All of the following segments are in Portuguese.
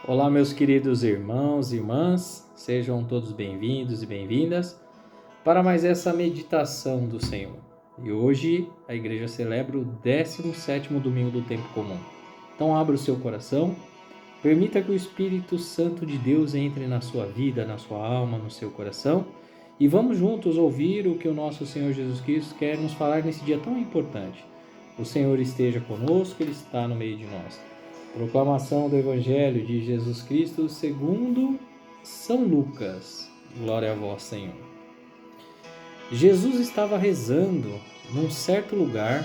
Olá, meus queridos irmãos e irmãs, sejam todos bem-vindos e bem-vindas para mais essa meditação do Senhor. E hoje a igreja celebra o 17º domingo do tempo comum. Então abra o seu coração, permita que o Espírito Santo de Deus entre na sua vida, na sua alma, no seu coração e vamos juntos ouvir o que o nosso Senhor Jesus Cristo quer nos falar nesse dia tão importante. O Senhor esteja conosco, Ele está no meio de nós. Proclamação do Evangelho de Jesus Cristo segundo São Lucas. Glória a vós, Senhor. Jesus estava rezando num certo lugar,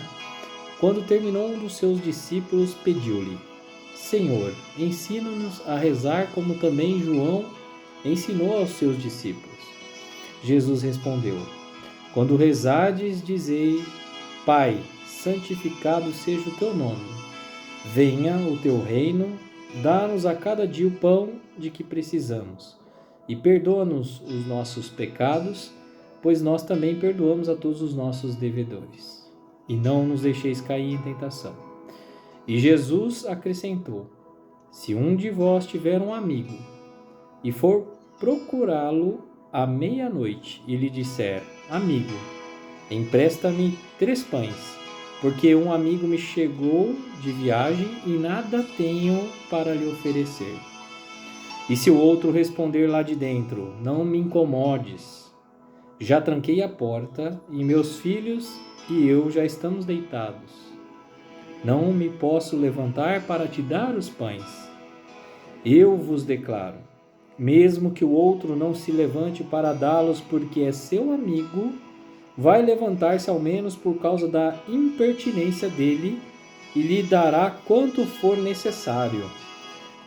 quando terminou um dos seus discípulos pediu-lhe: Senhor, ensina-nos a rezar como também João ensinou aos seus discípulos. Jesus respondeu: Quando rezardes, dizei: Pai, santificado seja o teu nome. Venha o teu reino, dá-nos a cada dia o pão de que precisamos, e perdoa-nos os nossos pecados, pois nós também perdoamos a todos os nossos devedores. E não nos deixeis cair em tentação. E Jesus acrescentou: Se um de vós tiver um amigo, e for procurá-lo à meia-noite, e lhe disser: Amigo, empresta-me 3 pães, porque um amigo me chegou de viagem e nada tenho para lhe oferecer. E se o outro responder lá de dentro: Não me incomodes, já tranquei a porta e meus filhos e eu já estamos deitados. Não me posso levantar para te dar os pães. Eu vos declaro, mesmo que o outro não se levante para dá-los porque é seu amigo, vai levantar-se ao menos por causa da impertinência dele e lhe dará quanto for necessário.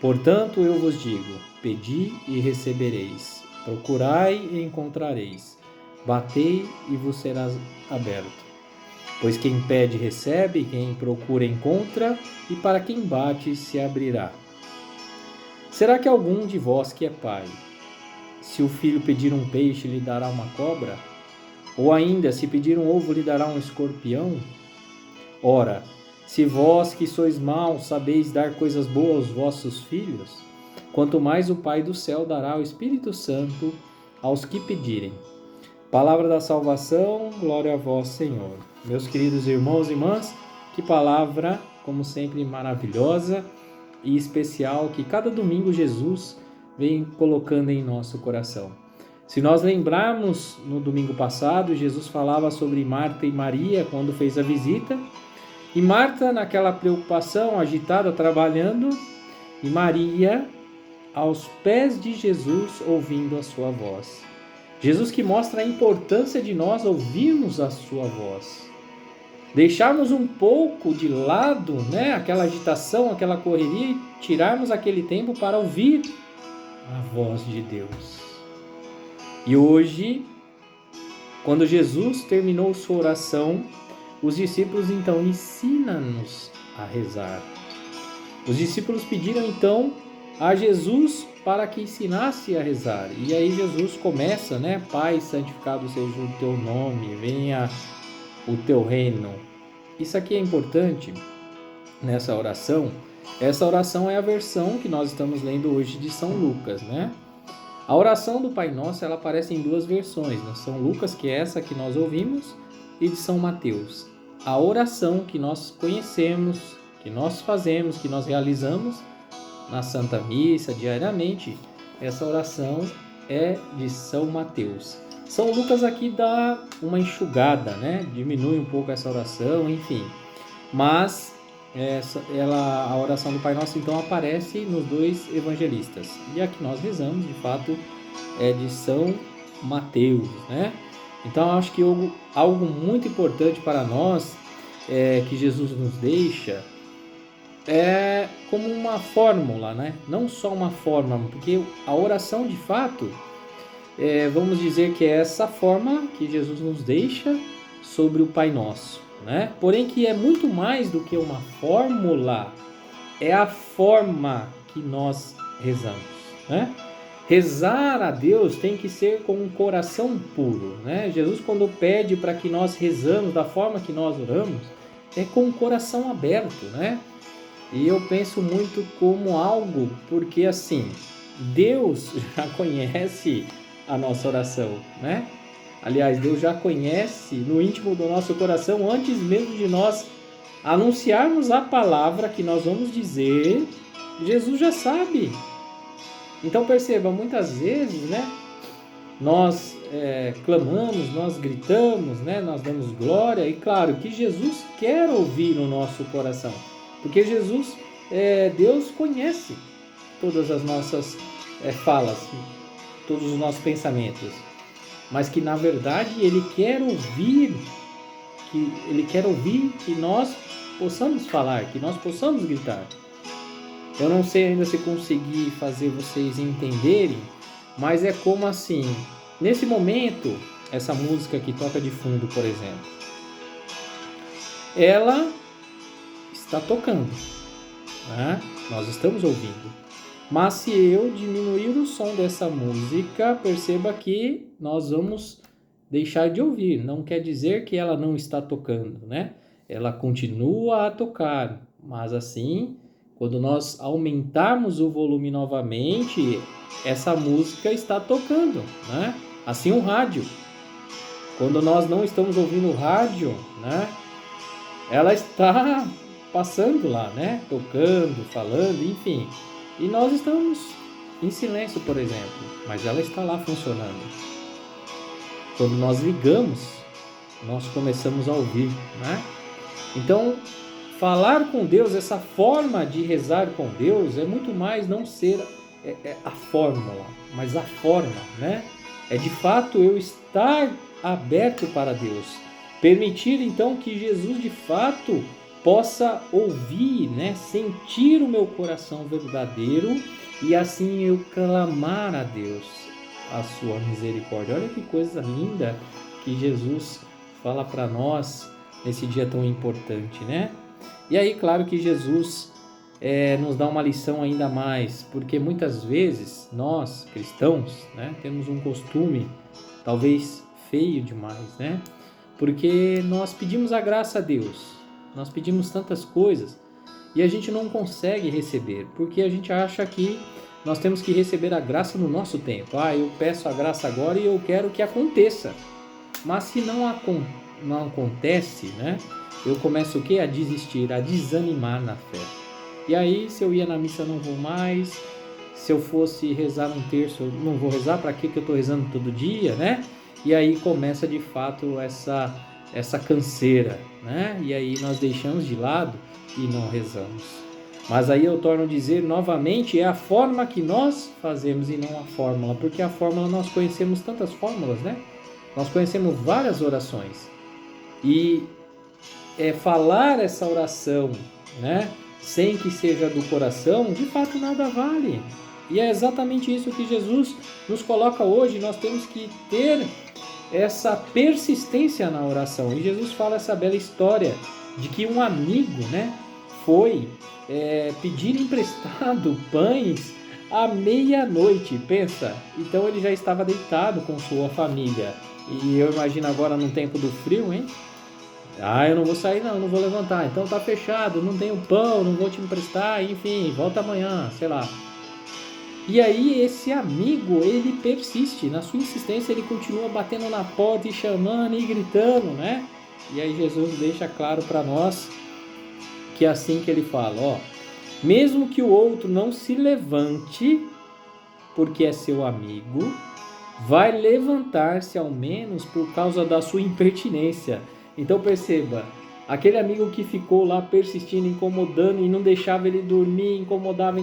Portanto, eu vos digo: pedi e recebereis, procurai e encontrareis, batei e vos será aberto. Pois quem pede recebe, quem procura encontra, e para quem bate se abrirá. Será que algum de vós que é pai, se o filho pedir um peixe, lhe dará uma cobra? Ou ainda, se pedir um ovo, lhe dará um escorpião? Ora, se vós que sois maus sabeis dar coisas boas aos vossos filhos, quanto mais o Pai do céu dará o Espírito Santo aos que pedirem. Palavra da salvação, glória a vós, Senhor. Meus queridos irmãos e irmãs, que palavra, como sempre, maravilhosa e especial, que cada domingo Jesus vem colocando em nosso coração. Se nós lembrarmos, no domingo passado, Jesus falava sobre Marta e Maria quando fez a visita. E Marta, naquela preocupação, agitada, trabalhando, e Maria, aos pés de Jesus, ouvindo a sua voz. Jesus que mostra a importância de nós ouvirmos a sua voz. Deixarmos um pouco de lado, aquela agitação, aquela correria, e tirarmos aquele tempo para ouvir a voz de Deus. E hoje, quando Jesus terminou sua oração, os discípulos então ensina-nos a rezar. Os discípulos pediram então a Jesus para que ensinasse a rezar. E aí Jesus começa, Pai, santificado seja o teu nome, venha o teu reino. Isso aqui é importante nessa oração. Essa oração é a versão que nós estamos lendo hoje de São Lucas, A oração do Pai Nosso, ela aparece em 2 versões, São Lucas, que é essa que nós ouvimos, e de São Mateus. A oração que nós conhecemos, que nós fazemos, que nós realizamos na Santa Missa diariamente, essa oração é de São Mateus. São Lucas aqui dá uma enxugada, diminui um pouco essa oração, enfim. Mas a oração do Pai Nosso então aparece nos 2 evangelistas. E a que nós rezamos, de fato, é de São Mateus, Então, acho que algo muito importante para nós que Jesus nos deixa é como uma fórmula, Não só uma fórmula, porque a oração, de fato, vamos dizer que é essa forma que Jesus nos deixa sobre o Pai Nosso, Porém, que é muito mais do que uma fórmula, é a forma que nós rezamos, Rezar a Deus tem que ser com um coração puro, Jesus, quando pede para que nós rezamos da forma que nós oramos, é com o coração aberto, E eu penso muito como algo, porque assim, Deus já conhece a nossa oração, né? Aliás, Deus já conhece no íntimo do nosso coração antes mesmo de nós anunciarmos a palavra que nós vamos dizer. Jesus já sabe. Então perceba, muitas vezes, né? Nós clamamos, nós gritamos, né? Nós damos glória, e claro que Jesus quer ouvir o nosso coração, porque Jesus, Deus conhece todas as nossas falas, todos os nossos pensamentos, mas que na verdade Ele quer ouvir, que nós possamos falar, que nós possamos gritar. Eu não sei ainda se consegui fazer vocês entenderem, mas é como assim, nesse momento, essa música que toca de fundo, por exemplo, ela está tocando, né? Nós estamos ouvindo. Mas se eu diminuir o som dessa música, perceba que nós vamos deixar de ouvir. Não quer dizer que ela não está tocando, né? Ela continua a tocar, mas assim, quando nós aumentarmos o volume novamente, essa música está tocando, né? Assim o rádio. Quando nós não estamos ouvindo o rádio, né? Ela está passando lá, né? Tocando, falando, enfim. E nós estamos em silêncio, por exemplo, mas ela está lá funcionando. Quando nós ligamos, nós começamos a ouvir, né? Então, falar com Deus, essa forma de rezar com Deus, é muito mais não ser a fórmula, mas a forma, né? É de fato eu estar aberto para Deus. Permitir então que Jesus de fato possa ouvir, né? Sentir o meu coração verdadeiro e assim eu clamar a Deus a sua misericórdia. Olha que coisa linda que Jesus fala para nós nesse dia tão importante, né? E aí, claro que Jesus nos dá uma lição ainda mais, porque muitas vezes nós, cristãos, né, temos um costume, talvez feio demais, né? Porque nós pedimos a graça a Deus, nós pedimos tantas coisas e a gente não consegue receber, porque a gente acha que nós temos que receber a graça no nosso tempo. Eu peço a graça agora e eu quero que aconteça. Mas se não acontece, né? Eu começo o quê? A desistir, a desanimar na fé. E aí, se eu ia na missa, não vou mais. Se eu fosse rezar um terço, eu não vou rezar. Para que eu estou rezando todo dia, né? E aí começa de fato essa canseira, né? E aí nós deixamos de lado e não rezamos. Mas aí eu torno a dizer novamente, é a forma que nós fazemos e não a fórmula, porque a fórmula nós conhecemos tantas fórmulas, né? Nós conhecemos várias orações e falar essa oração, né, sem que seja do coração, de fato nada vale. E é exatamente isso que Jesus nos coloca hoje. Nós temos que ter essa persistência na oração. E Jesus fala essa bela história de que um amigo, né, foi pedir emprestado pães à meia-noite, pensa. Então ele já estava deitado com sua família. E eu imagino agora no tempo do frio, hein? Eu não vou sair não vou levantar. Então tá fechado, não tenho pão, não vou te emprestar, enfim, volta amanhã, sei lá. E aí esse amigo, ele persiste, na sua insistência ele continua batendo na porta e chamando e gritando, né? E aí Jesus deixa claro para nós que é assim que ele fala, mesmo que o outro não se levante, porque é seu amigo, vai levantar-se ao menos por causa da sua impertinência. Então perceba, aquele amigo que ficou lá persistindo, incomodando e não deixava ele dormir, incomodava,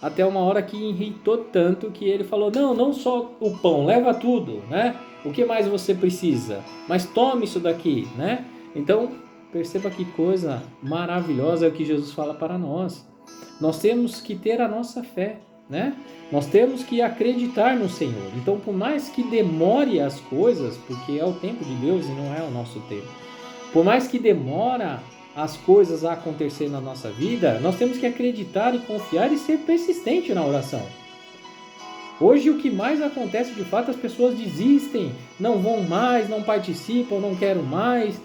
até uma hora que irritou tanto que ele falou, não só o pão, leva tudo, né? O que mais você precisa? Mas tome isso daqui, né? Então, perceba que coisa maravilhosa é o que Jesus fala para nós. Nós temos que ter a nossa fé, né? Nós temos que acreditar no Senhor. Então, por mais que demore as coisas, porque é o tempo de Deus e não é o nosso tempo, por mais que demora as coisas a acontecer na nossa vida, nós temos que acreditar e confiar e ser persistente na oração. Hoje o que mais acontece de fato, as pessoas desistem, não vão mais, não participam, não quero mais.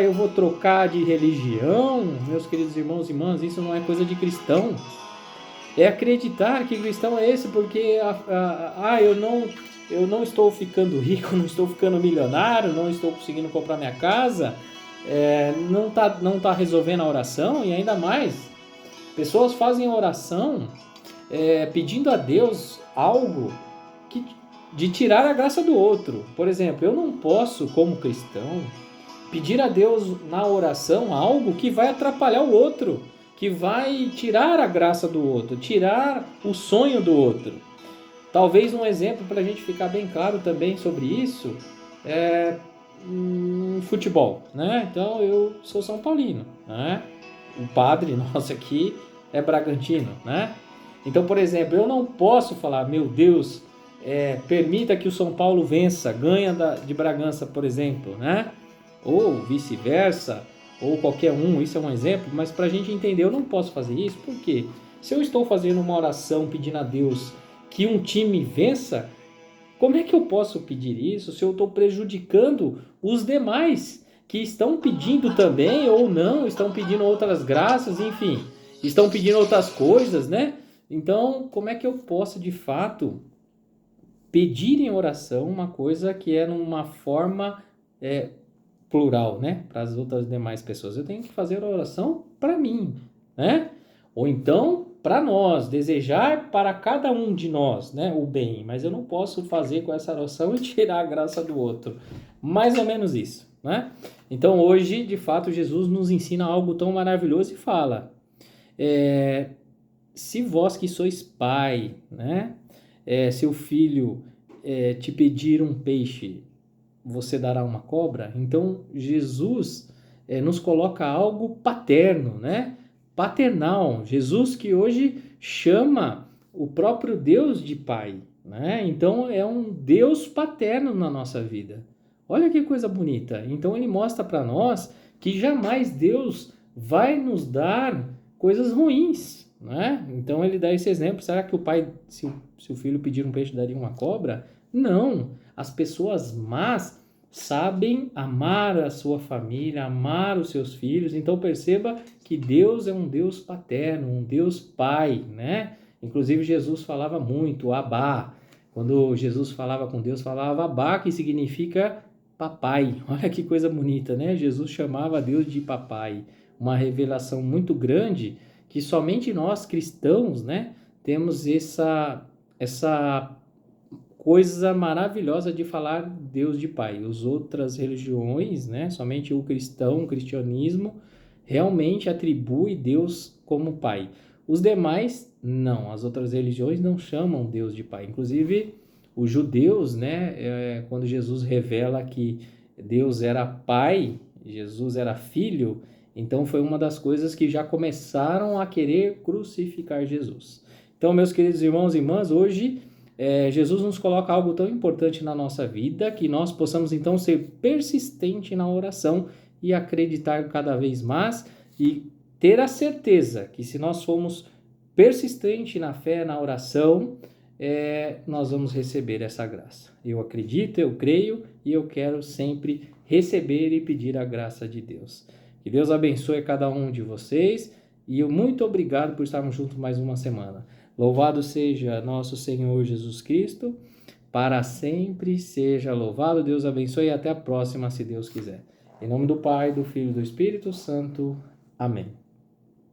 eu vou trocar de religião, meus queridos irmãos e irmãs, isso não é coisa de cristão. É acreditar que cristão é esse porque eu não estou ficando rico, não estou ficando milionário, não estou conseguindo comprar minha casa, não tá resolvendo a oração. E ainda mais, pessoas fazem oração pedindo a Deus algo de tirar a graça do outro. Por exemplo, eu não posso, como cristão, pedir a Deus na oração algo que vai atrapalhar o outro, que vai tirar a graça do outro, tirar o sonho do outro. Talvez um exemplo para a gente ficar bem claro também sobre isso é futebol, né? Então eu sou São Paulino, né? O padre nosso aqui é bragantino, né? Então, por exemplo, eu não posso falar, meu Deus, permita que o São Paulo vença, ganha de Bragança, por exemplo, né? Ou vice-versa, ou qualquer um, isso é um exemplo, mas para a gente entender, eu não posso fazer isso, porque se eu estou fazendo uma oração pedindo a Deus que um time vença, como é que eu posso pedir isso se eu estou prejudicando os demais que estão pedindo também ou não, estão pedindo outras graças, enfim, estão pedindo outras coisas, né? Então, como é que eu posso de fato pedir em oração uma coisa que é numa forma plural, né? Para as outras demais pessoas? Eu tenho que fazer a oração para mim, né? Ou então para nós, desejar para cada um de nós, né, o bem, mas eu não posso fazer com essa oração e tirar a graça do outro. Mais ou menos isso, né? Então hoje, de fato, Jesus nos ensina algo tão maravilhoso e fala: se vós que sois pai, né, seu filho te pedir um peixe, você dará uma cobra? Então Jesus nos coloca algo paterno, né? Paternal. Jesus que hoje chama o próprio Deus de pai, né? Então é um Deus paterno na nossa vida. Olha que coisa bonita. Então ele mostra para nós que jamais Deus vai nos dar coisas ruins, né? Então ele dá esse exemplo. Será que o pai, se o filho pedir um peixe, daria uma cobra? Não. As pessoas más sabem amar a sua família, amar os seus filhos. Então perceba que Deus é um Deus paterno, um Deus pai, né? Inclusive Jesus falava muito, Abá. Quando Jesus falava com Deus, falava Abá, que significa papai. Olha que coisa bonita, né? Jesus chamava Deus de papai. Uma revelação muito grande que somente nós cristãos, né, temos essa coisa maravilhosa de falar Deus de Pai. As outras religiões, né, somente o cristianismo, realmente atribui Deus como Pai. Os demais, não. As outras religiões não chamam Deus de Pai. Inclusive, os judeus, né, quando Jesus revela que Deus era Pai, Jesus era Filho, então foi uma das coisas que já começaram a querer crucificar Jesus. Então, meus queridos irmãos e irmãs, hoje Jesus nos coloca algo tão importante na nossa vida que nós possamos então ser persistente na oração e acreditar cada vez mais e ter a certeza que se nós formos persistentes na fé, na oração, nós vamos receber essa graça. Eu acredito, eu creio e eu quero sempre receber e pedir a graça de Deus. Que Deus abençoe cada um de vocês e muito obrigado por estarmos juntos mais uma semana. Louvado seja nosso Senhor Jesus Cristo, para sempre seja louvado. Deus abençoe e até a próxima, se Deus quiser. Em nome do Pai, do Filho e do Espírito Santo. Amém.